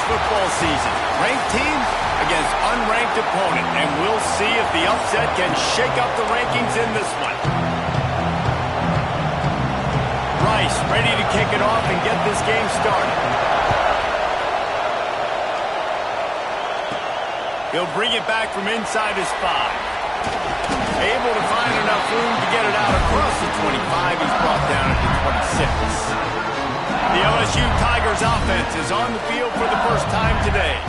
football season. Ranked team against unranked opponent, and we'll see if the upset can shake up the rankings in this one. Rice ready to kick it off and get this game started. He'll bring it back from inside his 5. Able to find enough room to get it out across the 25. He's brought down at the 26. The LSU Tigers offense is on the field for the first time today.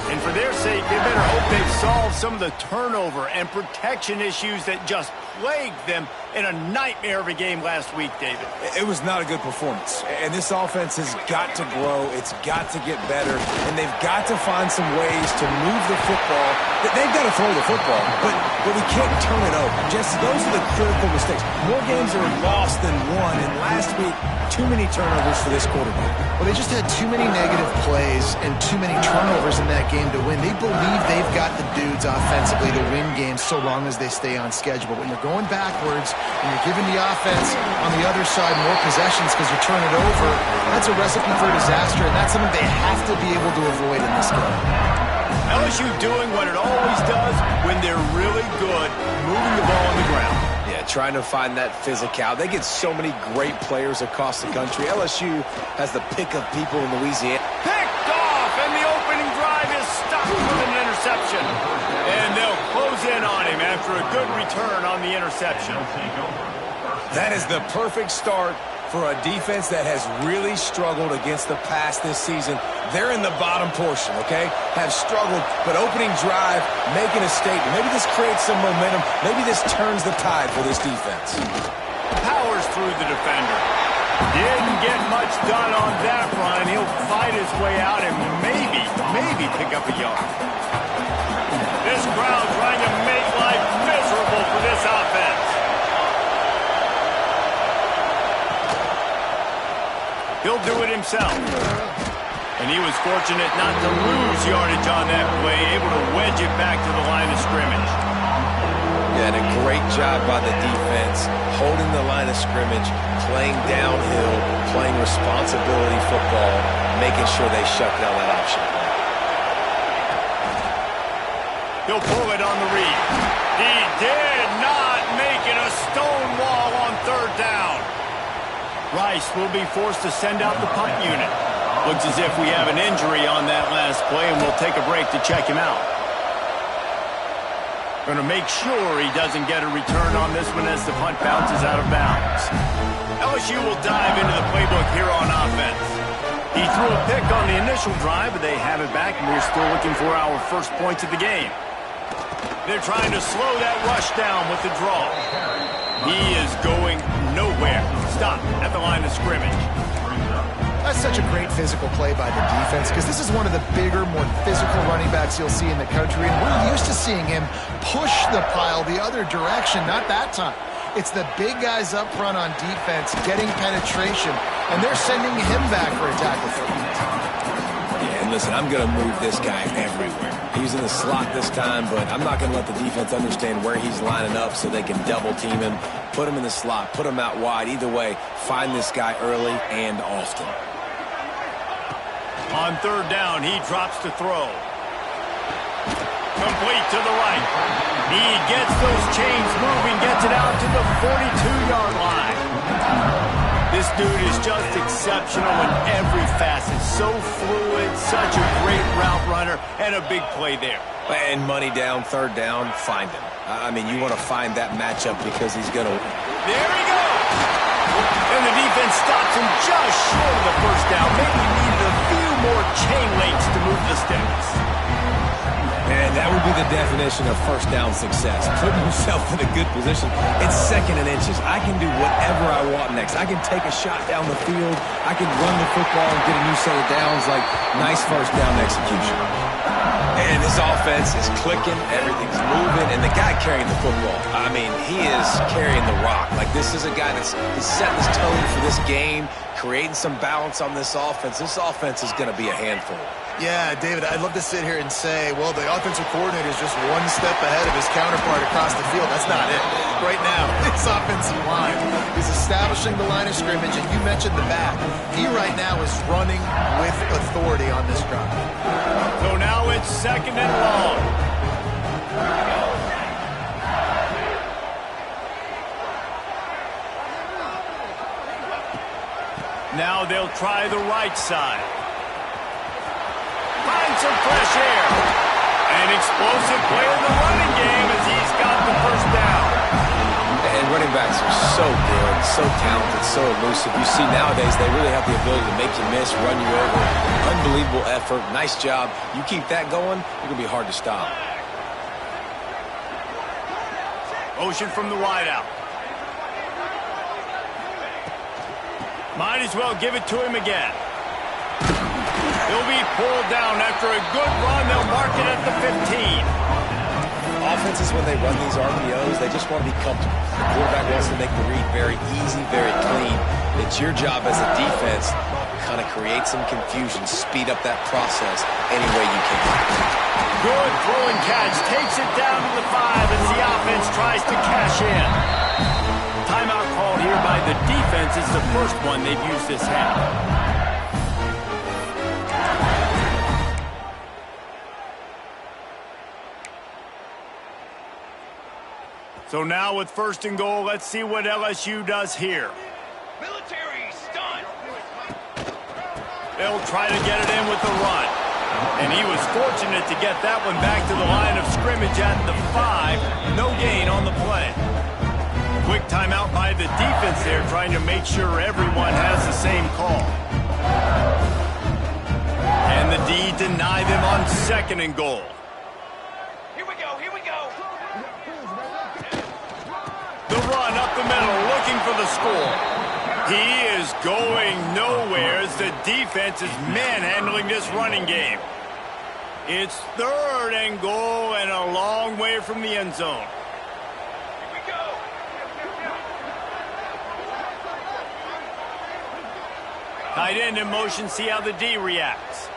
And for their sake, they better hope they've solved some of the turnover and protection issues that just plagued them in a nightmare of a game last week, David. It was not a good performance. And this offense has got to grow. It's got to get better. And they've got to find some ways to move the football. They've got to throw the football, but we can't turn it over. Just those are the critical mistakes. More games are lost than won. And last week, too many turnovers for this quarterback. Well, they just had too many negative plays and too many turnovers in that game to win. They believe they've got the dudes offensively to win games so long as they stay on schedule. But when you're going backwards and you're giving the offense on the other side more possessions because you turn it over, that's a recipe for disaster, and that's something they have to be able to avoid in this game. LSU doing what it always does when they're really good, moving the ball on the ground. Yeah, trying to find that physical. They get so many great players across the country. LSU has the pick of people in Louisiana. Picked off, and the opening drive is stopped with an interception. And they'll close in on him after a good return on the interception. That is the perfect start for a defense that has really struggled against the pass this season. They're in the bottom portion, okay? Have struggled, but opening drive, making a statement. Maybe this creates some momentum. Maybe this turns the tide for this defense. Powers through the defender. Didn't get much done on that run. He'll fight his way out and maybe pick up a yard. This crowd trying to make life miserable for this offense. He'll do it himself. And he was fortunate not to lose yardage on that play, able to wedge it back to the line of scrimmage. Yeah, and a great job by the defense, holding the line of scrimmage, playing downhill, playing responsibility football, making sure they shut down that option. He'll pull it on the read. He did not make it a stone wall on third down. Rice will be forced to send out the punt unit. Looks as if we have an injury on that last play, and we'll take a break to check him out. Going to make sure he doesn't get a return on this one as the punt bounces out of bounds. LSU will dive into the playbook here on offense. He threw a pick on the initial drive, but they have it back, and we're still looking for our first points of the game. They're trying to slow that rush down with the draw. He is going nowhere. Stop at the line of scrimmage. That's such a great physical play by the defense because this is one of the bigger, more physical running backs you'll see in the country, and we're used to seeing him push the pile the other direction, not that time. It's the big guys up front on defense getting penetration, and they're sending him back for a tackle for him. Yeah, and listen, I'm going to move this guy everywhere. He's in the slot this time, but I'm not going to let the defense understand where he's lining up so they can double team him, put him in the slot, put him out wide. Either way, find this guy early and often. On third down, he drops to throw. Complete to the right. He gets those chains moving, gets it out to the 42-yard line. This dude is just exceptional in every facet. So fluid, such a great route runner, and a big play there. And money down, third down, find him. I mean, you want to find that matchup because he's going to... There he goes! And the defense stops him just short of the first down. Maybe he needed a few more chain links to move the sticks. And that would be the definition of first down success. Putting himself in a good position. It's second and inches. I can do whatever I want next. I can take a shot down the field. I can run the football and get a new set of downs. Like, nice first down execution. And this offense is clicking, everything's moving, and the guy carrying the football, I mean, he is carrying the rock. Like, this is a guy that's setting his tone for this game, creating some balance on this offense. This offense is going to be a handful. Yeah, David, I'd love to sit here and say, well, the offensive coordinator is just one step ahead of his counterpart across the field. That's not it. Right now, it's offensive line. He's establishing the line of scrimmage, and you mentioned the back. He right now is running with authority on this drive. So now it's 2nd and long. Now they'll try the right side. Find some fresh air. An explosive play in the running game as he's got the first down. And running backs are so good, so talented, so elusive. You see nowadays they really have the ability to make you miss, run you over. Unbelievable effort. Nice job. You keep that going, you're going to be hard to stop. Motion from the wideout. Might as well give it to him again. He'll be pulled down after a good run. They'll mark it at the 15. Offenses, when they run these RPOs, they just want to be comfortable. The quarterback wants to make the read very easy, very clean. It's your job as a defense to kind of create some confusion, speed up that process any way you can. Good throw and catch. Takes it down to the 5 as the offense tries to cash in. Timeout called here by the defense. It's the first one they've used this half. So now with 1st and goal, let's see what LSU does here. Military stunt. They'll try to get it in with the run. And he was fortunate to get that one back to the line of scrimmage at the 5. No gain on the play. Quick timeout by the defense there, trying to make sure everyone has the same call. And the D deny them on 2nd and goal. Here we go, here we go. The run up the middle, looking for the score. He is going nowhere as the defense is manhandling this running game. It's 3rd and goal and a long way from the end zone. Here we go. Tight end in motion, see how the D reacts.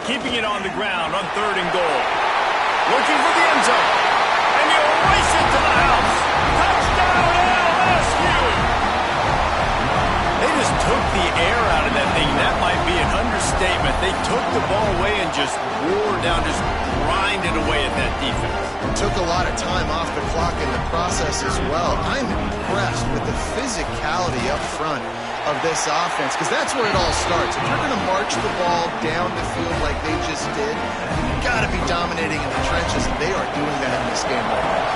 Keeping it on the ground on 3rd and goal. Looking for the end zone. And he'll race it to the house. Touchdown, LSU! They just took the air out of that thing. That might be an understatement. They took the ball away and just wore down, just grinded away at that defense. Took a lot of time off the clock in the process as well. I'm impressed with the physicality up front of this offense, because that's where it all starts. If you're going to march the ball down the field like they just did, you've got to be dominating in the trenches, and they are doing that in this game right now.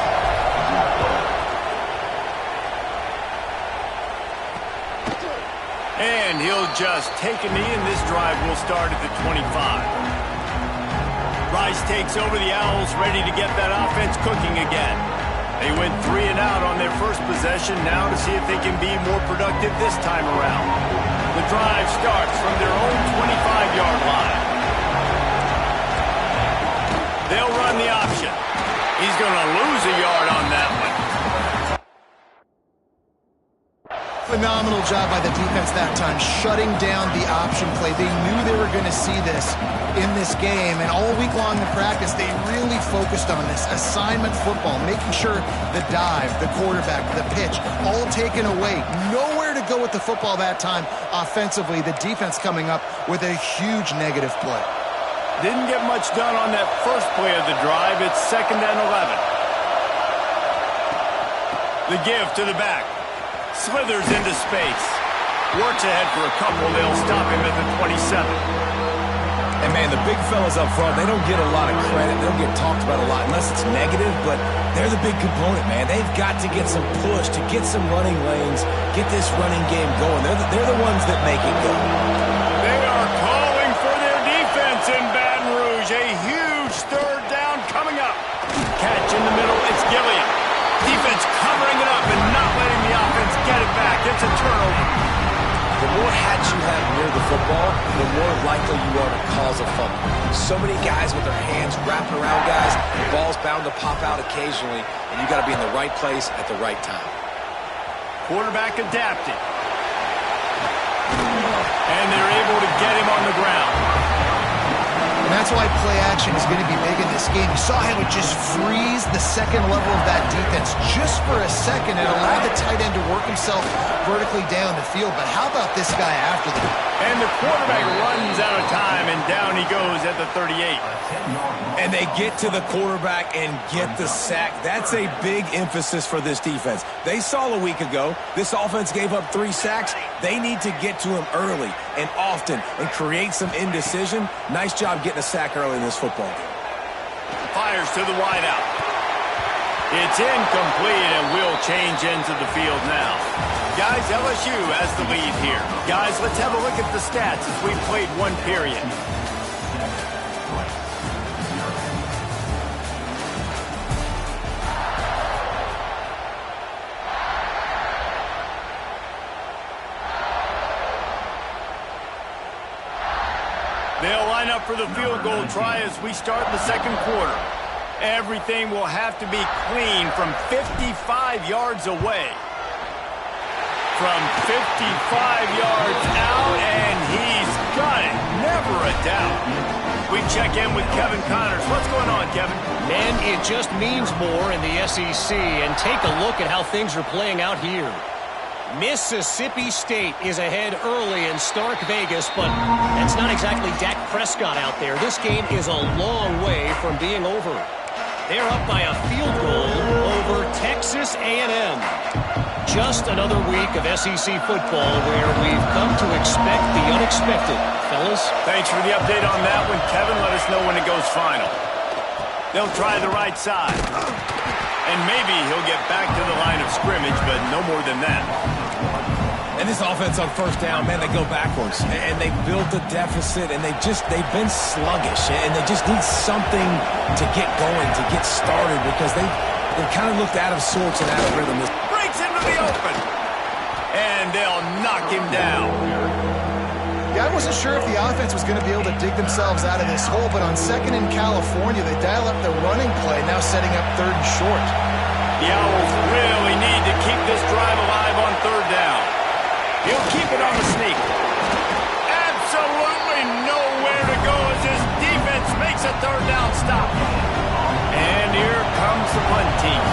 And he'll just take a knee, and this drive will start at the 25. Rice takes over the Owls, ready to get that offense cooking again. They went 3 and out on their first possession, now to see if they can be more productive this time around. The drive starts from their own 25-yard line. They'll run the option. He's going to lose a yard on that one. Phenomenal job by the defense that time, shutting down the option play. They knew they were going to see this in this game, and all week long in practice, they really focused on this assignment football, making sure the dive, the quarterback, the pitch, all taken away. Nowhere to go with the football that time offensively. The defense coming up with a huge negative play. Didn't get much done on that first play of the drive. It's 2nd and 11. The give to the back. Slithers into space. Works ahead for a couple. They'll stop him at the 27. And, man, the big fellas up front, they don't get a lot of credit. They don't get talked about a lot unless it's negative, but they're the big component, man. They've got to get some push, to get some running lanes, get this running game going. They're the ones that make it go. They are calling for their defense in Baton Rouge. A huge 3rd down coming up. Catch in the middle. It's Gilliam. Defense covering it up and not letting the offense get it back. It's a turnover. The more hats you have near the football, the more likely you are to cause a fumble. So many guys with their hands wrapping around guys, the ball's bound to pop out occasionally, and you got to be in the right place at the right time. Quarterback adapted. And they're able to get him on the ground. And that's why play action is going to be big in this game. You saw how it just frees the second level of that defense just for a second and allowed the tight end to work himself vertically down the field. But how about this guy after them? And the quarterback runs out of time, and down he goes at the 38. And they get to the quarterback and get the sack. That's a big emphasis for this defense. They saw a week ago, this offense gave up 3 sacks. They need to get to him early and often and create some indecision. Nice job getting a sack early in this football game. Fires to the wideout. It's incomplete and will change ends of the field now. Guys, LSU has the lead here. Guys, let's have a look at the stats as we've played 1 period. They'll line up for the field goal try as we start the second quarter. Everything will have to be clean from 55 yards away. From 55 yards out, and he's got it. Never a doubt. We check in with Kevin Connors. What's going on, Kevin? Man, it just means more in the SEC, and take a look at how things are playing out here. Mississippi State is ahead early in Stark Vegas, but that's not exactly Dak Prescott out there. This game is a long way from being over. They're up by a field goal over Texas A&M. Just another week of SEC football where we've come to expect the unexpected. Fellas? Thanks for the update on that one, Kevin. Let us know when it goes final. They'll try the right side. And maybe he'll get back to the line of scrimmage, but no more than that. And this offense on first down, man, they go backwards. And they built a deficit, and they've been sluggish. And they just need something to get going, to get started, because they kind of looked out of sorts and out of rhythm. Breaks into the open. And they'll knock him down. Yeah, I wasn't sure if the offense was going to be able to dig themselves out of this hole, but on second in California, they dial up the running play, now setting up third and short. The Owls really need to keep this drive alive on third down. He'll keep it on the sneak. Absolutely nowhere to go as his defense makes a third down stop. And here comes the punt team.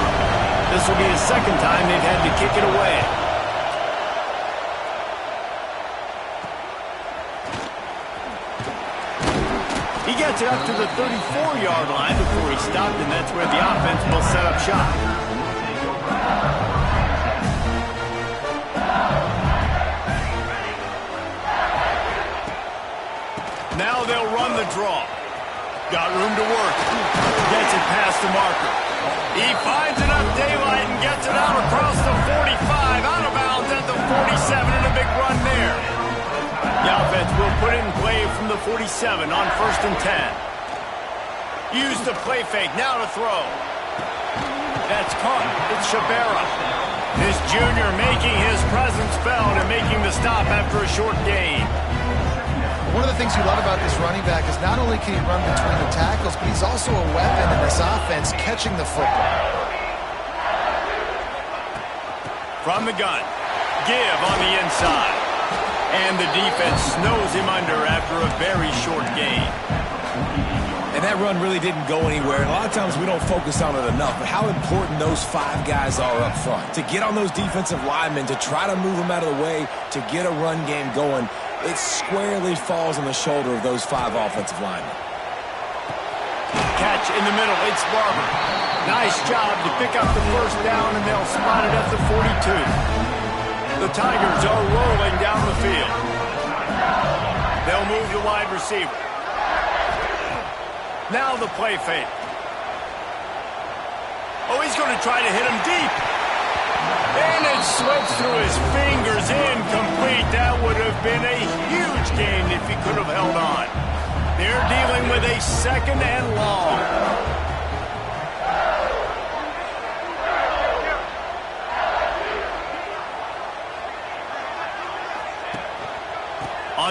This will be the second time they've had to kick it away. He gets it up to the 34-yard line before he stopped, and that's where the offense will set up shop. Now they'll run the draw. Got room to work. Gets it past the marker. He finds enough daylight and gets it out across the 45, out of bounds at the 47, and a big run there. The offense will put it in play from the 47 on 1st and 10. Use the play fake, now to throw. That's caught. It's Shabera. This junior making his presence felt and making the stop after a short gain. One of the things you love about this running back is not only can he run between the tackles, but he's also a weapon in this offense catching the football. From the gun. Give on the inside. And the defense snows him under after a very short gain. And that run really didn't go anywhere. And a lot of times we don't focus on it enough, but how important those 5 guys are up front. To get on those defensive linemen, to try to move them out of the way, to get a run game going, it squarely falls on the shoulder of those 5 offensive linemen. Catch in the middle. It's Barber. Nice job to pick up the first down, and they'll spot it at the 42. The Tigers are rolling down the field. They'll move the wide receiver. Now the play fake. Oh, he's going to try to hit him deep. And it slips through his fingers, incomplete. That would have been a huge gain if he could have held on. They're dealing with a second and long.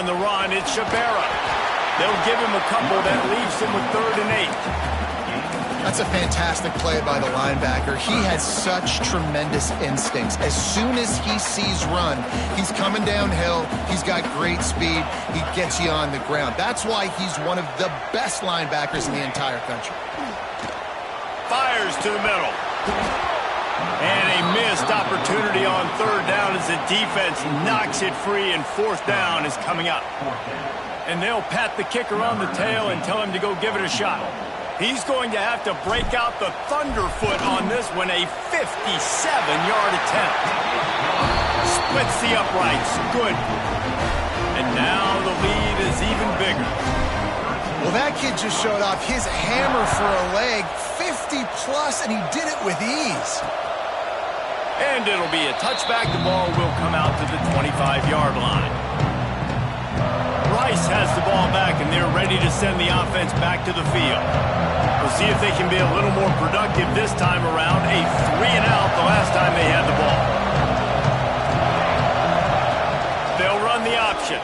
on the run. It's Shabera. They'll give him a couple that leaves him with 3rd and 8. That's a fantastic play by the linebacker. He has such tremendous instincts. As soon as he sees run, he's coming downhill. He's got great speed. He gets you on the ground. That's why he's one of the best linebackers in the entire country. Fires to the middle. And a missed opportunity on 3rd down as the defense knocks it free, and 4th down is coming up. And they'll pat the kicker on the tail and tell him to go give it a shot. He's going to have to break out the thunderfoot on this one, a 57-yard attempt. Splits the uprights. Good. And now the lead is even bigger. Well, that kid just showed off his hammer for a leg, 50-plus, and he did it with ease. And it'll be a touchback. The ball will come out to the 25-yard line. Rice has the ball back, and they're ready to send the offense back to the field. We'll see if they can be a little more productive this time around. A 3-and-out the last time they had the ball. They'll run the option.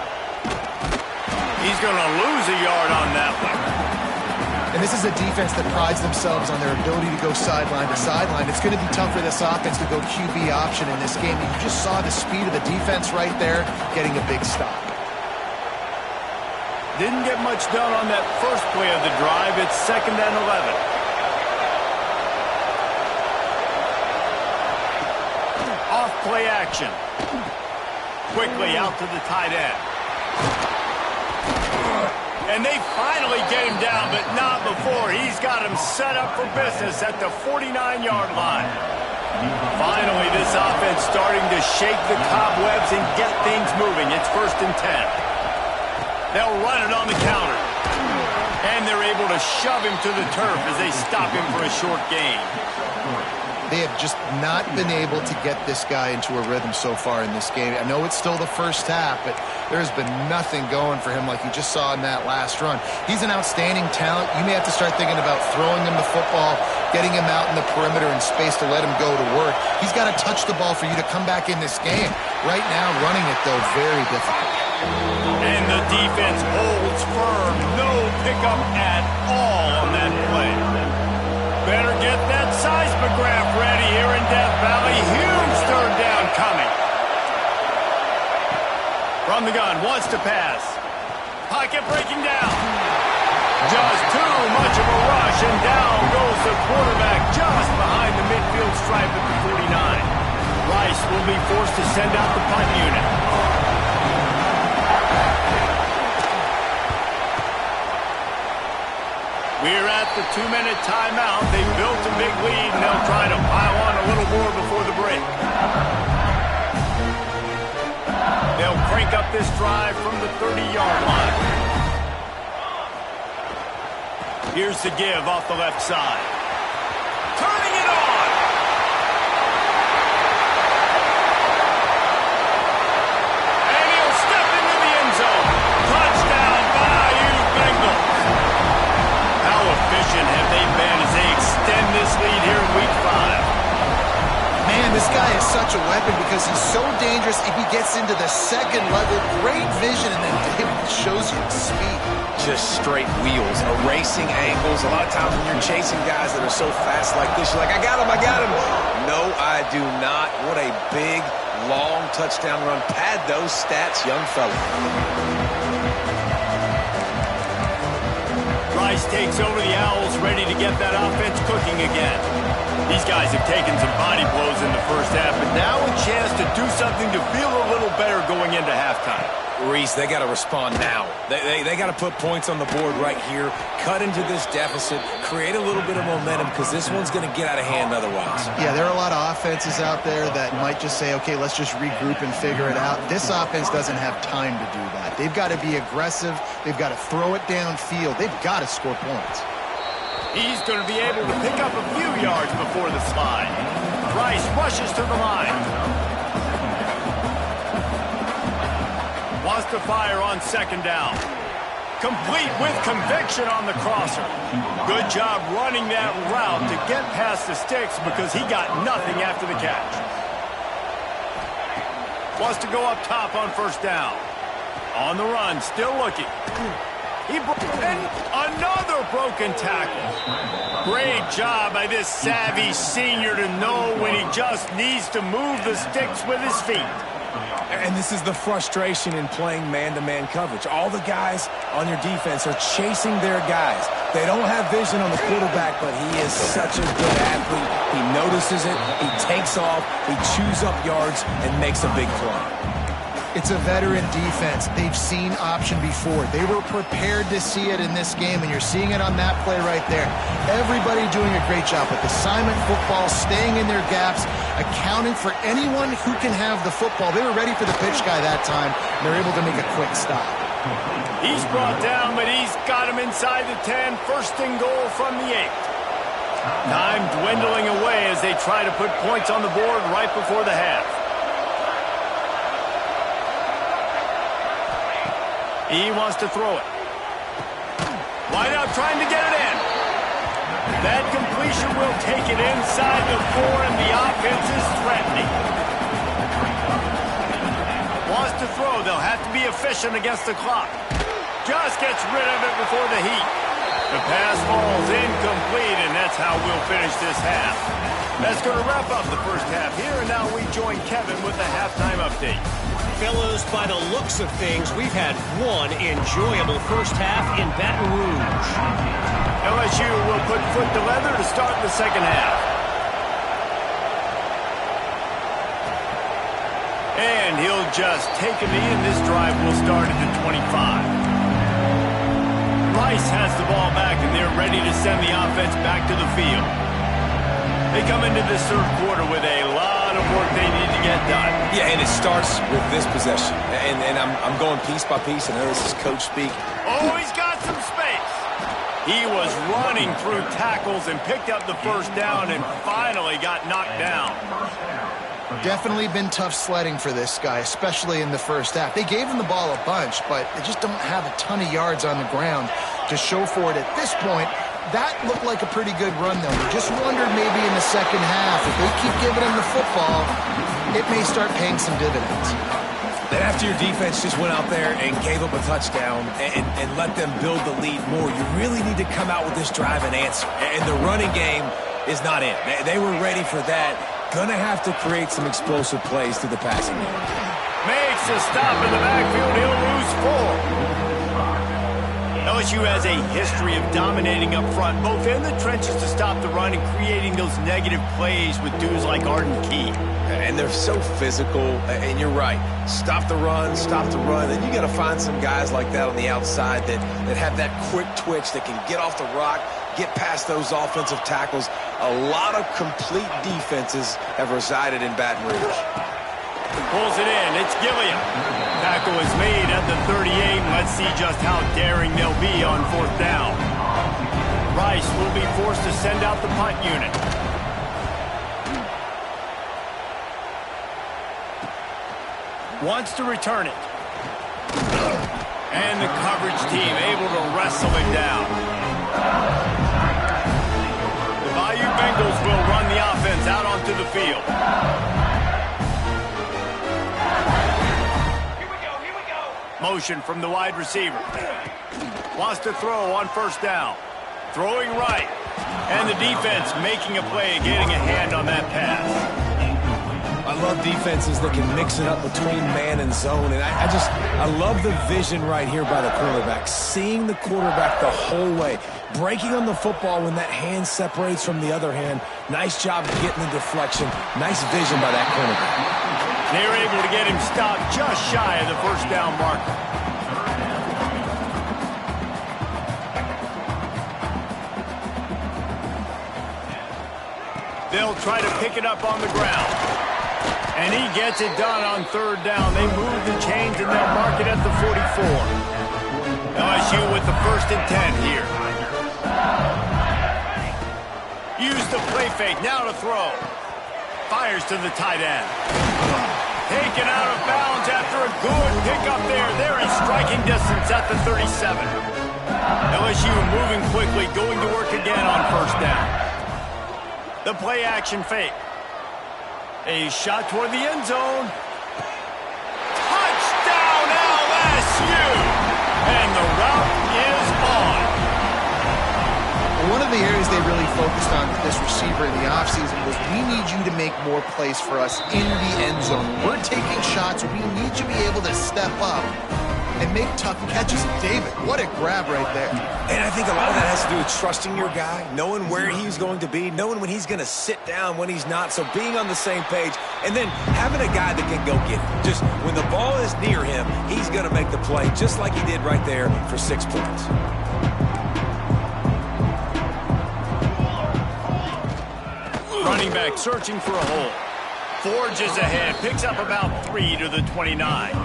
He's going to lose a yard on that one. And this is a defense that prides themselves on their ability to go sideline to sideline. It's going to be tough for this offense to go QB option in this game. You just saw the speed of the defense right there, getting a big stop. Didn't get much done on that first play of the drive. It's 2nd and 11. Off play action. Quickly out to the tight end. And they finally get him down, but not before. He's got him set up for business at the 49-yard line. Finally, this offense starting to shake the cobwebs and get things moving. It's 1st and 10. They'll run it on the counter. And they're able to shove him to the turf as they stop him for a short gain. They have just not been able to get this guy into a rhythm so far in this game. I know it's still the first half, but there's been nothing going for him like you just saw in that last run. He's an outstanding talent. You may have to start thinking about throwing him the football, getting him out in the perimeter in space to let him go to work. He's got to touch the ball for you to come back in this game. Right now, running it, though, very difficult. And the defense holds firm. No pickup at all on that play. Better get that seismograph ready here in Death Valley. Huge 3rd down coming. From the gun, wants to pass. Pocket breaking down. Just too much of a rush, and down goes the quarterback just behind the midfield stripe at the 49. Rice will be forced to send out the punt unit. We're at the 2-minute timeout. They built a big lead, and they'll try to pile on a little more before the break. They'll crank up this drive from the 30-yard line. Here's the give off the left side. Turning it on! And he'll step into the end zone. Touchdown, Bayou Bengals. How efficient have they been as they extend this lead here in Week 5? Man, this guy is such a weapon because he's so dangerous if he gets into the second level. Great vision, and then David shows you the speed. Just straight wheels, erasing angles. A lot of times when you're chasing guys that are so fast like this, you're like, I got him, I got him. No, I do not. What a big, long touchdown run. Pad those stats, young fella. Rice takes over the Owls, ready to get that offense cooking again. These guys have taken some body blows in the first half, but now a chance to do something to feel a little better going into halftime. Reese, they got to respond now. They got to put points on the board right here, cut into this deficit, create a little bit of momentum because this one's going to get out of hand otherwise. Yeah, there are a lot of offenses out there that might just say, okay, let's just regroup and figure it out. This offense doesn't have time to do that. They've got to be aggressive. They've got to throw it downfield. They've got to score points. He's going to be able to pick up a few yards before the slide. Rice rushes to the line. Wants to fire on 2nd down. Complete with conviction on the crosser. Good job running that route to get past the sticks because he got nothing after the catch. Wants to go up top on 1st down. On the run, still looking. And another broken tackle. Great job by this savvy senior to know when he just needs to move the sticks with his feet. And this is the frustration in playing man-to-man coverage. All the guys on your defense are chasing their guys. They don't have vision on the quarterback, but he is such a good athlete. He notices it, he takes off, he chews up yards, and makes a big play. It's a veteran defense. They've seen option before. They were prepared to see it in this game, and you're seeing it on that play right there. Everybody doing a great job with assignment football, staying in their gaps, accounting for anyone who can have the football. They were ready for the pitch guy that time, and they're able to make a quick stop. He's brought down, but he's got him inside the 10. First and goal from the 8. Time dwindling away as they try to put points on the board right before the half. He wants to throw it. Wide out trying to get it in. That completion will take it inside the 4, and the offense is threatening. Wants to throw. They'll have to be efficient against the clock. Just gets rid of it before the heat. The pass falls incomplete, and that's how we'll finish this half. That's going to wrap up the first half here, and now we join Kevin with the halftime update. Fellows, by the looks of things, we've had one enjoyable first half in Baton Rouge. LSU will put foot to leather to start the second half. And he'll just take a knee, and this drive will start at the 25. Rice has the ball back, and they're ready to send the offense back to the field. They come into this third quarter with a lot of work they need to get done. Yeah, and it starts with this possession. And I'm going piece by piece. I know this is coach speak. Oh, he's got some space. He was running through tackles and picked up the first down and finally got knocked down. Definitely been tough sledding for this guy, especially in the first half. They gave him the ball a bunch, but they just don't have a ton of yards on the ground to show for it at this point. That looked like a pretty good run, though. You just wondered maybe in the second half, if they keep giving him the football, it may start paying some dividends. Then after your defense just went out there and gave up a touchdown and let them build the lead more, you really need to come out with this drive and answer. And the running game is not in. They were ready for that. Gonna have to create some explosive plays through the passing game. Makes a stop in the backfield. He'll lose 4. LSU has a history of dominating up front, both in the trenches to stop the run and creating those negative plays with dudes like Arden Key. And they're so physical, and you're right. Stop the run, and you got to find some guys like that on the outside that have that quick twitch that can get off the rock, get past those offensive tackles. A lot of complete defenses have resided in Baton Rouge. Pulls it in. It's Gilliam. Tackle is made at the 38. Let's see just how daring they'll be on fourth down. Rice will be forced to send out the punt unit. Wants to return it. And the coverage team able to wrestle it down. The Bayou Bengals will run the offense out onto the field. Motion from the wide receiver. Wants to throw on first down. Throwing right. And the defense making a play, getting a hand on that pass. I love defenses that can mix it up between man and zone. And I love the vision right here by the quarterback. Seeing the quarterback the whole way. Breaking on the football when that hand separates from the other hand. Nice job getting the deflection. Nice vision by that cornerback. They're able to get him stopped just shy of the first down marker. They'll try to pick it up on the ground. And he gets it done on third down. They move the chains and they'll mark it at the 44. LSU with the 1st and 10 here. Use the play fake. Now to throw. Fires to the tight end. Taken out of bounds after a good pickup there. They're in striking distance at the 37. LSU moving quickly, going to work again on first down. The play action fake. A shot toward the end zone. Touchdown LSU! And the route is on. One of the areas they really focused on with this receiver in the offseason was we need you to make more plays for us in the end zone. We're taking shots. We need you to be able to step up and make tough catches. David, what a grab right there. And I think a lot of that has to do with trusting your guy, knowing where he's going to be, knowing when he's going to sit down, when he's not, so being on the same page, and then having a guy that can go get it. Just when the ball is near him, he's going to make the play just like he did right there for 6 points. Running back searching for a hole. Forges ahead, picks up about 3 to the 29.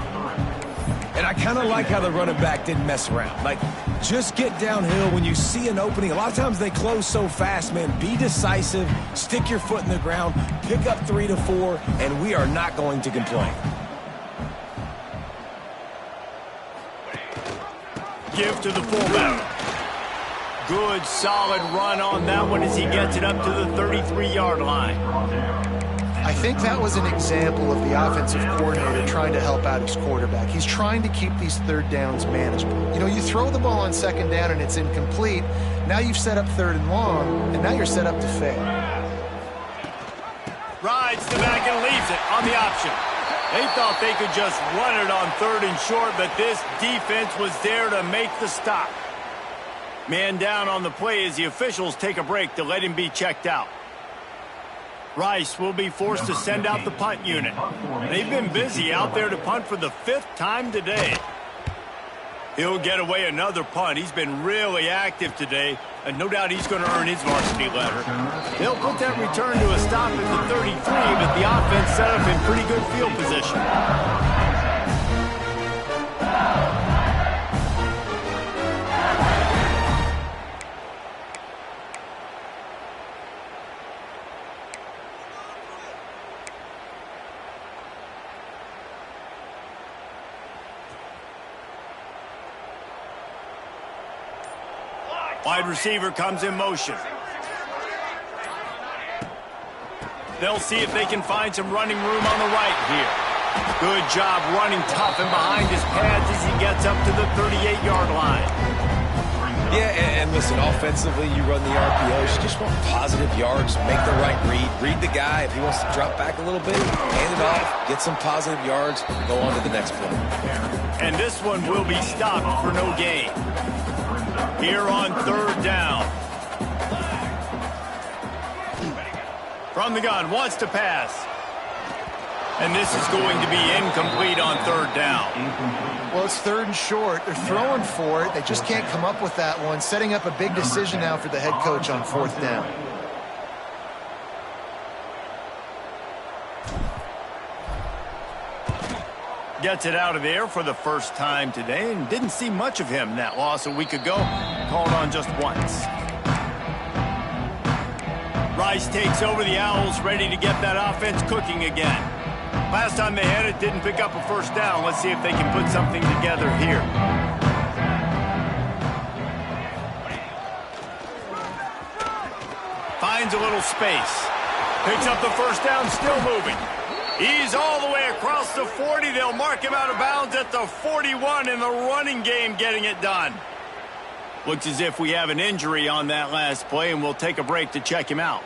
And I kind of like how the running back didn't mess around. Like, just get downhill when you see an opening. A lot of times they close so fast, man. Be decisive, stick your foot in the ground, pick up 3 to 4, and we are not going to complain. Give to the fullback. Good, solid run on that one as he gets it up to the 33-yard line. I think that was an example of the offensive coordinator trying to help out his quarterback. He's trying to keep these third downs manageable. You know, you throw the ball on second down and it's incomplete. Now you've set up third and long, and now you're set up to fail. Rides the back and leaves it on the option. They thought they could just run it on third and short, but this defense was there to make the stop. Man down on the play as the officials take a break to let him be checked out. Rice will be forced to send out the punt unit. They've been busy out there to punt for the 5th time today. He'll get away another punt. He's been really active today, and no doubt he's going to earn his varsity letter. They'll put that return to a stop at the 33, but the offense set up in pretty good field position. Wide receiver comes in motion. They'll see if they can find some running room on the right here. Good job running tough and behind his pads as he gets up to the 38-yard line. Yeah, and listen, offensively, you run the RPOs. You just want positive yards, make the right read the guy. If he wants to drop back a little bit, hand it off, get some positive yards, go on to the next play. And this one will be stopped for no gain. Here on third down. From the gun, wants to pass. And this is going to be incomplete on third down. Well, it's third and short. They're throwing for it. They just can't come up with that one. Setting up a big decision now for the head coach on 4th down. Gets it out of there for the first time today and didn't see much of him. That loss a week ago, called on just once. Rice takes over the Owls, ready to get that offense cooking again. Last time they had it, didn't pick up a first down. Let's see if they can put something together here. Finds a little space. Picks up the first down, still moving. He's all the way across the 40. They'll mark him out of bounds at the 41 in the running game, getting it done. Looks as if we have an injury on that last play, and we'll take a break to check him out.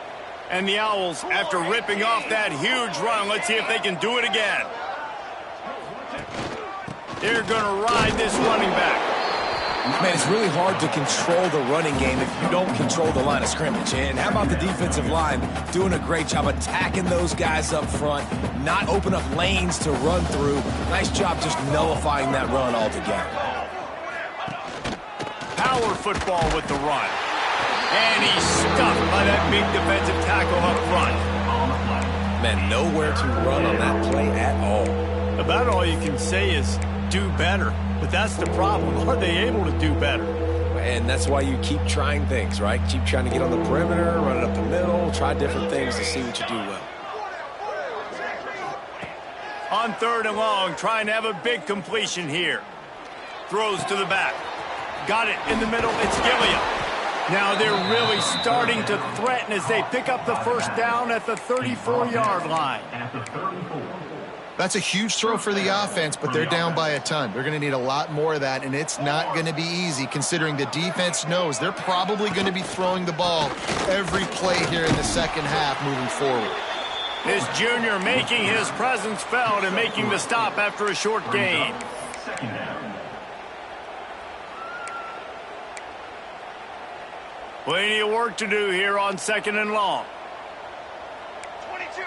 And the Owls, after ripping off that huge run, let's see if they can do it again. They're going to ride this running back. Man, it's really hard to control the running game if you don't control the line of scrimmage. And how about the defensive line doing a great job attacking those guys up front, not open up lanes to run through. Nice job just nullifying that run altogether. Power football with the run. And he's stuffed by that big defensive tackle up front. Man, nowhere to run on that play at all. About all you can say is do better. But that's the problem. Are they able to do better? And that's why you keep trying things, right? Keep trying to get on the perimeter, run it up the middle, try different things to see what you do well. On third and long, trying to have a big completion here. Throws to the back. Got it in the middle. It's Gilliam. Now they're really starting to threaten as they pick up the first down at the 34-yard line. That's a huge throw for the offense, but they're down by a ton. They're going to need a lot more of that, and it's not going to be easy considering the defense knows they're probably going to be throwing the ball every play here in the second half moving forward. This junior making his presence felt and making the stop after a short gain. Plenty of work to do here on 2nd and long. 22,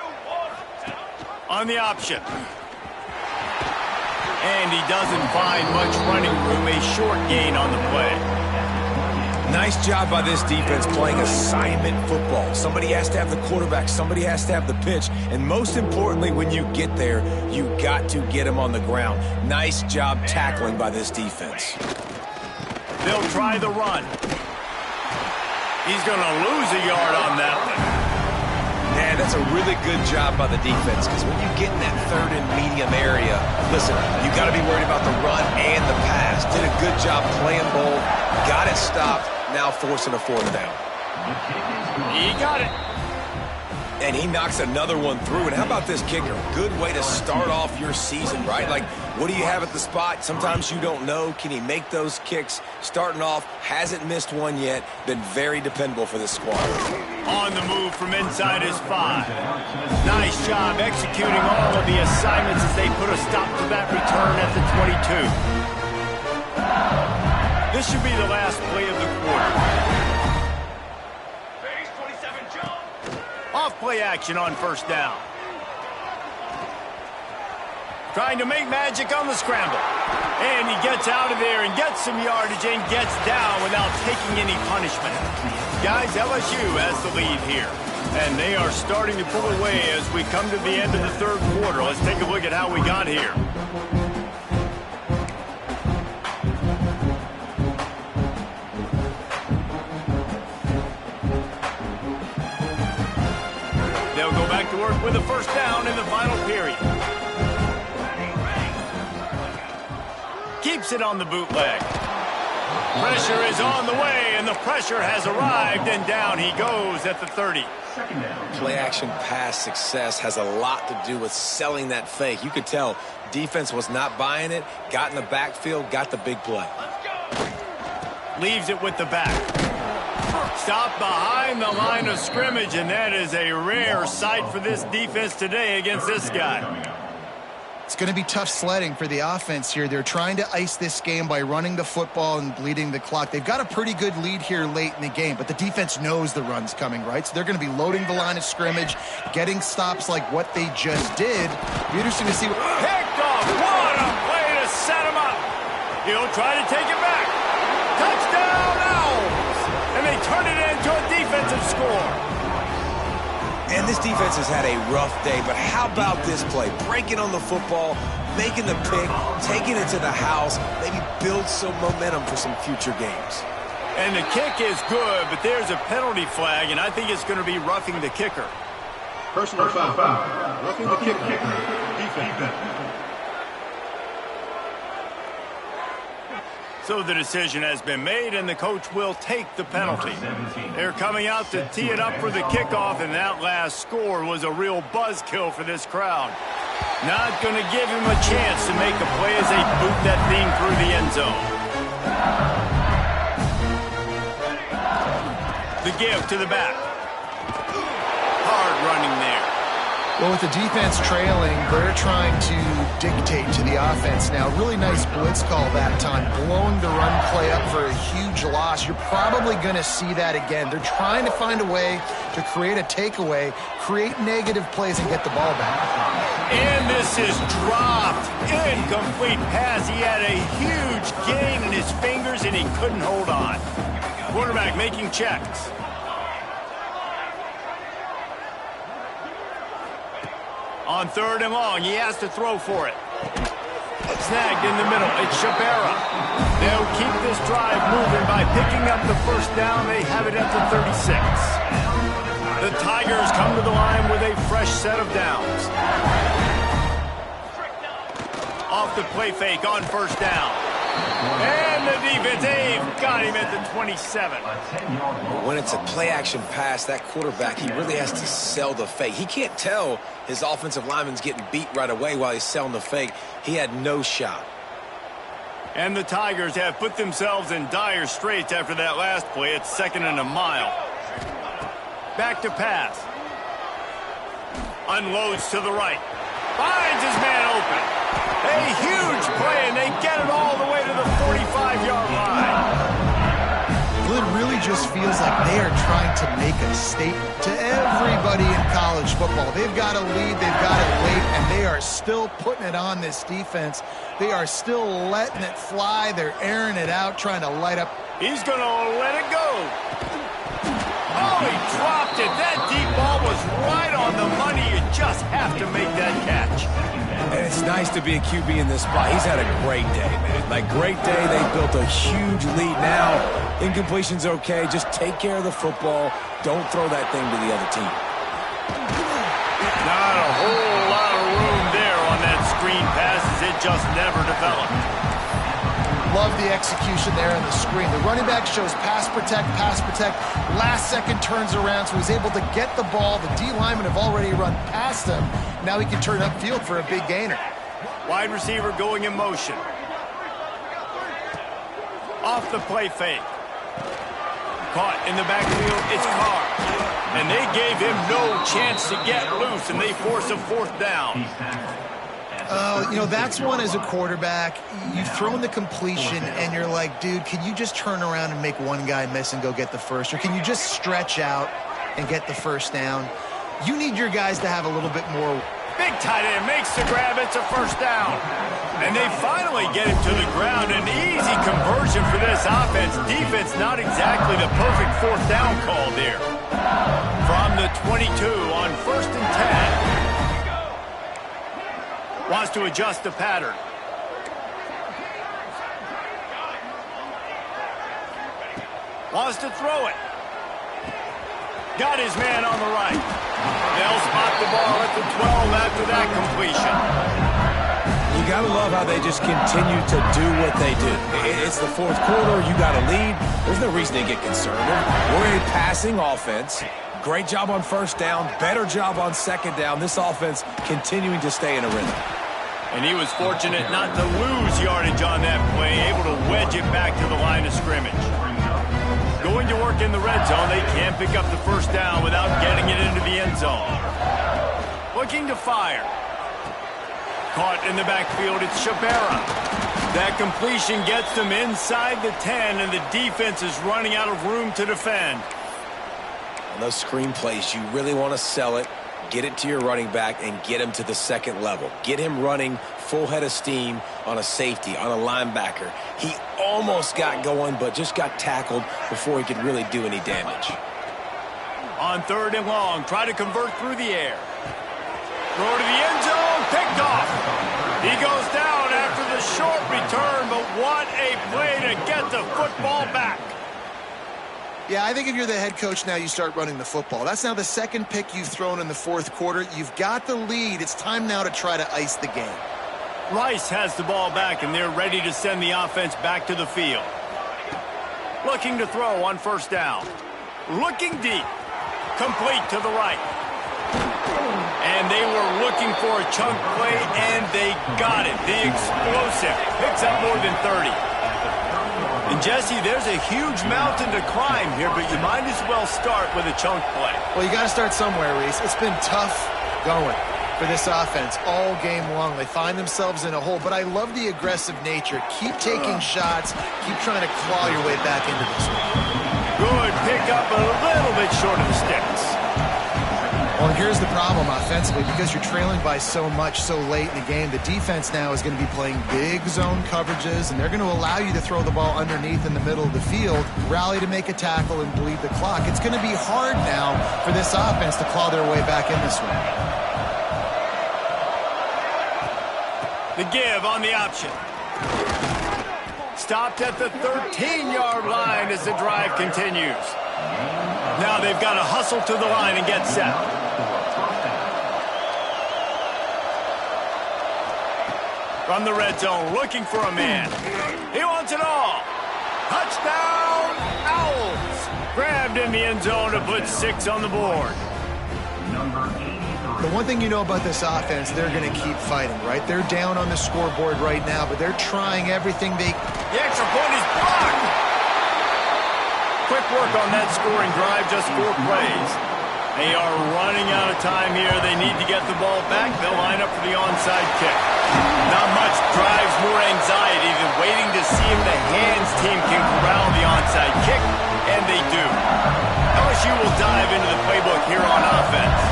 on the option. And he doesn't find much running room, a short gain on the play. Nice job by this defense playing assignment football. Somebody has to have the quarterback, somebody has to have the pitch, and most importantly, when you get there, you got to get him on the ground. Nice job tackling by this defense. They'll try the run. He's going to lose a yard on that one. Man, that's a really good job by the defense, because when you get in that 3rd and medium area, listen, you got to be worried about the run and the pass. Did a good job playing both, got it stopped, now forcing a 4th down. He got it. And he knocks another one through. And how about this kicker? Good way to start off your season, right? Like, what do you have at the spot? Sometimes you don't know. Can he make those kicks? Starting off, hasn't missed one yet. Been very dependable for this squad. On the move from inside his 5. Nice job executing all of the assignments as they put a stop to that return at the 22. This should be the last play of the quarter. Off play action on 1st down. Trying to make magic on the scramble. And he gets out of there and gets some yardage and gets down without taking any punishment. Guys, LSU has the lead here. And they are starting to pull away as we come to the end of the 3rd quarter. Let's take a look at how we got here. They'll go back to work with a 1st down in the final period. Keeps it on the bootleg. Pressure is on the way, and the pressure has arrived, and down he goes at the 30. Play action pass success has a lot to do with selling that fake. You could tell defense was not buying it, got in the backfield, got the big play. Leaves it with the back. Stop behind the line of scrimmage, and that is a rare sight for this defense today against this guy. It's going to be tough sledding for the offense here. They're trying to ice this game by running the football and bleeding the clock. They've got a pretty good lead here late in the game, but the defense knows the run's coming, right? So they're going to be loading the line of scrimmage, getting stops like what they just did. Be interesting to see. Picked off. What a play to set him up. He'll try to take it back. Touchdown, Owls! And they turn it into a defensive score. And this defense has had a rough day, but how about this play? Breaking on the football, making the pick, taking it to the house, maybe build some momentum for some future games. And the kick is good, but there's a penalty flag, and I think it's going to be roughing the kicker. Personal foul. Roughing the kicker. Defense. So the decision has been made, and the coach will take the penalty. They're coming out to tee it up for the kickoff, and that last score was a real buzzkill for this crowd. Not going to give him a chance to make a play as they boot that thing through the end zone. The give to the back. Hard running there. Well, with the defense trailing, they're trying to dictate to the offense now. Really nice blitz call that time, blowing the run play up for a huge loss. You're probably going to see that again. They're trying to find a way to create a takeaway, create negative plays, and get the ball back. And this is dropped. Incomplete pass. He had a huge gain in his fingers, and he couldn't hold on. Quarterback making checks. On 3rd and long, he has to throw for it. Snagged in the middle. It's Shabera. They'll keep this drive moving by picking up the 1st down. They have it at the 36. The Tigers come to the line with a fresh set of downs. Off the play fake on 1st down. And the defense, they've got him at the 27. When it's a play-action pass, that quarterback, he really has to sell the fake. He can't tell his offensive lineman's getting beat right away while he's selling the fake. He had no shot. And the Tigers have put themselves in dire straits after that last play. It's 2nd and a mile. Back to pass. Unloads to the right. Finds his man open. A huge play, and they get it all the way to the 45-yard line. Well, it really just feels like they are trying to make a statement to everybody in college football. They've got a lead, they've got it late, and they are still putting it on this defense. They are still letting it fly. They're airing it out, trying to light up. He's going to let it go. Oh, he dropped it. That deep ball was right on the money. You just have to make that catch. And it's nice to be a QB in this spot. He's had a great day, man. Like, great day. They built a huge lead. Now, incompletion's okay. Just take care of the football. Don't throw that thing to the other team. Not a whole lot of room there on that screen pass as it just never developed. Love the execution there on the screen. The running back shows pass protect, pass protect. Last second turns around, so he's able to get the ball. The D linemen have already run past him. Now he can turn upfield for a big gainer. Wide receiver going in motion. Off the play fake. Caught in the backfield, it's Carr. And they gave him no chance to get loose, and they force a 4th down. You know, that's one as a quarterback. You've thrown the completion, and you're like, dude, can you just turn around and make one guy miss and go get the first? Or can you just stretch out and get the first down? You need your guys to have a little bit more. Big tight end makes the grab. It's a 1st down. And they finally get him to the ground. An easy conversion for this offense. Defense not exactly the perfect 4th down call there. From the 22 on 1st and 10. Wants to adjust the pattern. Wants to throw it. Got his man on the right. They'll spot the ball at the 12 after that completion. You got to love how they just continue to do what they do. It's the 4th quarter. You got a lead. There's no reason to get conservative. We're a passing offense. Great job on 1st down. Better job on 2nd down. This offense continuing to stay in a rhythm. And he was fortunate not to lose yardage on that play, able to wedge it back to the line of scrimmage. Going to work in the red zone, they can't pick up the 1st down without getting it into the end zone. Looking to fire. Caught in the backfield, it's Shabera. That completion gets them inside the 10, and the defense is running out of room to defend. On those screen plays, you really want to sell it, get it to your running back, and get him to the 2nd level. Get him running full head of steam on a safety, on a linebacker. He almost got going, but just got tackled before he could really do any damage. On 3rd and long, try to convert through the air. Throw to the end zone, picked off. He goes down after the short return, but what a play to get the football back. Yeah, I think if you're the head coach now, you start running the football. That's now the 2nd pick you've thrown in the 4th quarter. You've got the lead. It's time now to try to ice the game. Rice has the ball back, and they're ready to send the offense back to the field. Looking to throw on 1st down. Looking deep. Complete to the right. And they were looking for a chunk play, and they got it. The explosive picks up more than 30. And, Jesse, there's a huge mountain to climb here, but you might as well start with a chunk play. Well, you got to start somewhere, Reese. It's been tough going for this offense all game long. They find themselves in a hole, but I love the aggressive nature. Keep taking shots. Keep trying to claw your way back into this one. Good pick up, a little bit short of the sticks. Well, here's the problem offensively. Because you're trailing by so much so late in the game, the defense now is going to be playing big zone coverages, and they're going to allow you to throw the ball underneath in the middle of the field, rally to make a tackle, and bleed the clock. It's going to be hard now for this offense to claw their way back in this one. The give on the option. Stopped at the 13-yard line as the drive continues. Now they've got to hustle to the line and get set. From the red zone, looking for a man. He end zone to put 6 on the board. The one thing you know about this offense, they're going to keep fighting, right? They're down on the scoreboard right now, but they're trying everything they... The extra point is blocked. Quick work on that scoring drive, just 4 plays. They are running out of time here. They need to get the ball back. They'll line up for the onside kick. Not much drives more anxiety than waiting to see if the hands team can corral the onside kick, and they do. LSU will dive into the playbook here on offense.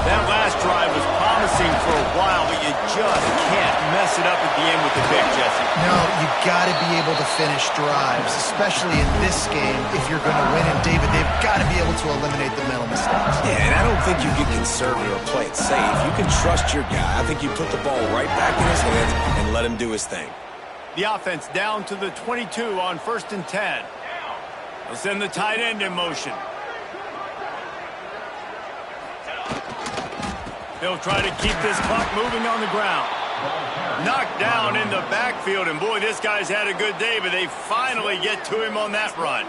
That last drive was promising for a while, but you just can't mess it up at the end with the pick, Jesse. No, you got to be able to finish drives, especially in this game if you're going to win. And David, they've got to be able to eliminate the mental mistakes. Yeah, and I don't think you get conservative or play it safe. You can trust your guy. I think you put the ball right back in his hands and let him do his thing. The offense down to the 22 on 1st and 10. They'll send the tight end in motion. They'll try to keep this clock moving on the ground. Knocked down in the backfield, and boy, this guy's had a good day, but they finally get to him on that run.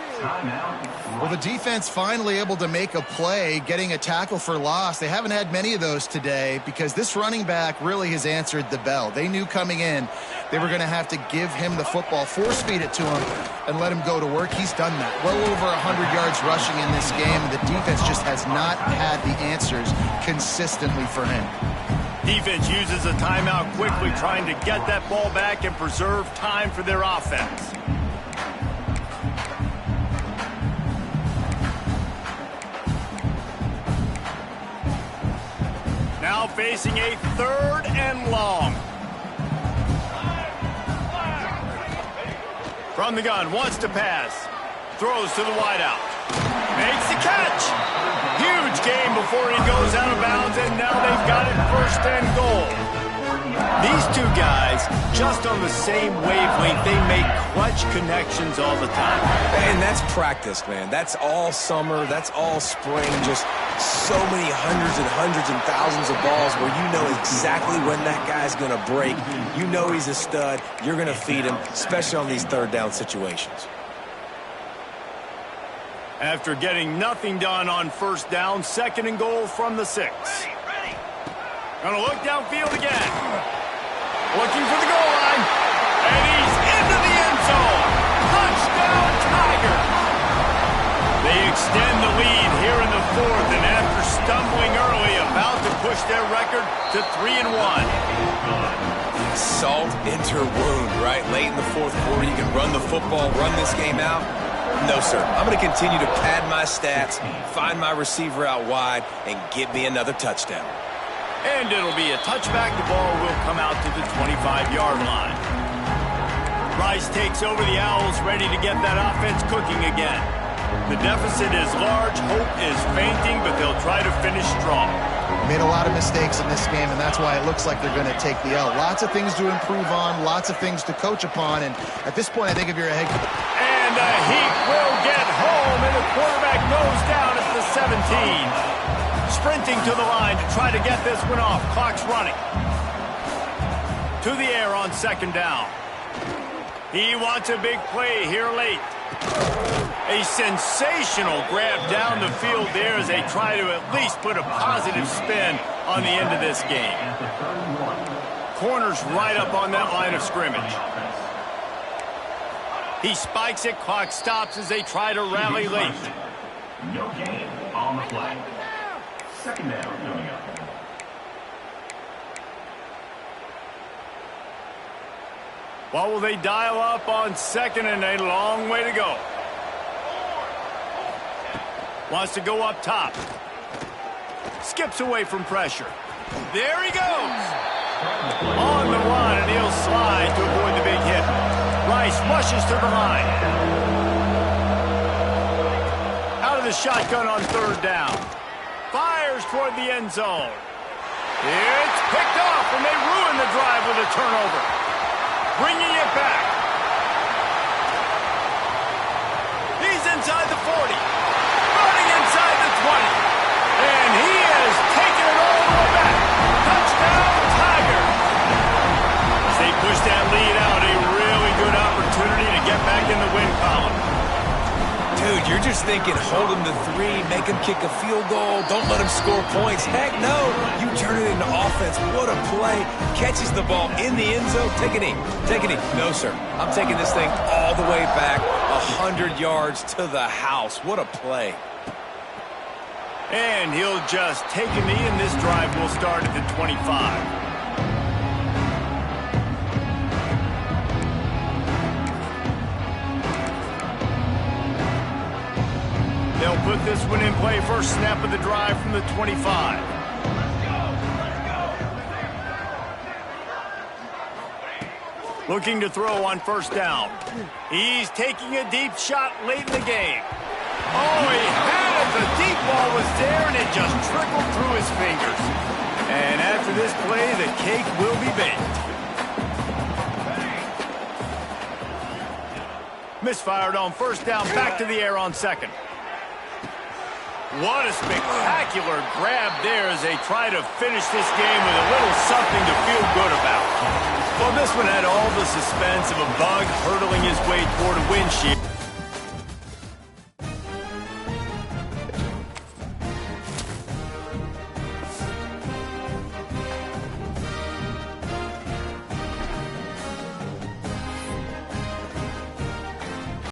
Well, the defense finally able to make a play, getting a tackle for loss. They haven't had many of those today because this running back really has answered the bell. They knew coming in they were going to have to give him the football, force feed it to him, and let him go to work. He's done that. Well over 100 yards rushing in this game, and the defense just has not had the answers consistently for him. Defense uses a timeout quickly, trying to get that ball back and preserve time for their offense. Now facing a 3rd and long. From the gun, wants to pass. Throws to the wideout. Makes the catch. Huge game before he goes out of bounds, and now they've got it 1st and goal. These two guys, just on the same wavelength, they make clutch connections all the time. And that's practice, man. That's all summer. That's all spring. Just so many hundreds and thousands of balls where you know exactly when that guy's going to break. You know he's a stud. You're going to feed him, especially on these 3rd down situations. After getting nothing done on 1st down, 2nd and goal from the 6. Gonna look downfield again. Looking for the goal line. And he's into the end zone. Touchdown, Tiger. They extend the lead here in the 4th, and after stumbling early, about to push their record to 3-1. Salt into her wound, right? Late in the 4th quarter, you can run the football, run this game out. No, sir. I'm going to continue to pad my stats, find my receiver out wide, and get me another touchdown. And it'll be a touchback. The ball will come out to the 25-yard line. Rice takes over the Owls, ready to get that offense cooking again. The deficit is large, hope is fainting, but they'll try to finish strong. Made a lot of mistakes in this game, and that's why it looks like they're going to take the L. Lots of things to improve on, lots of things to coach upon, and at this point, I think if you're a head coach... And the Heat will get home, and the quarterback goes down at the 17. Sprinting to the line to try to get this one off. Clock's running. To the air on 2nd down. He wants a big play here late. A sensational grab down the field there as they try to at least put a positive spin on the end of this game. Corner's right up on that line of scrimmage. He spikes it. Clock stops as they try to rally late. No gain on the play. 2nd down coming up. What will they dial up on 2nd and a long way to go? Wants to go up top. Skips away from pressure. There he goes. On the run, and he'll slide to avoid the big hit. Rice rushes to the line. Out of the shotgun on 3rd down. Fires toward the end zone. It's picked off, and they ruin the drive with a turnover. Bringing it back. He's inside the 40. Running inside the 20. And he has taken it all the way back. Touchdown, Tiger. As they push that lead out, a really good opportunity to get back in the win column. Dude, You're just thinking, hold him to 3, make him kick a field goal, don't let him score points. Heck no, you turn it into offense. What a play. Catches the ball in the end zone. Take a knee. Take a knee. No, sir. I'm taking this thing all the way back 100 yards to the house. What a play. And he'll just take a knee, and this drive will start at the 25. They'll put this one in play. First snap of the drive from the 25. Looking to throw on first down. He's taking a deep shot late in the game. Oh, he had it. The deep ball was there, and it just trickled through his fingers. And after this play, the cake will be baked. Misfired on first down, back to the air on second. What a spectacular grab there as they try to finish this game with a little something to feel good about. Well, this one had all the suspense of a bug hurtling his way toward a windshield.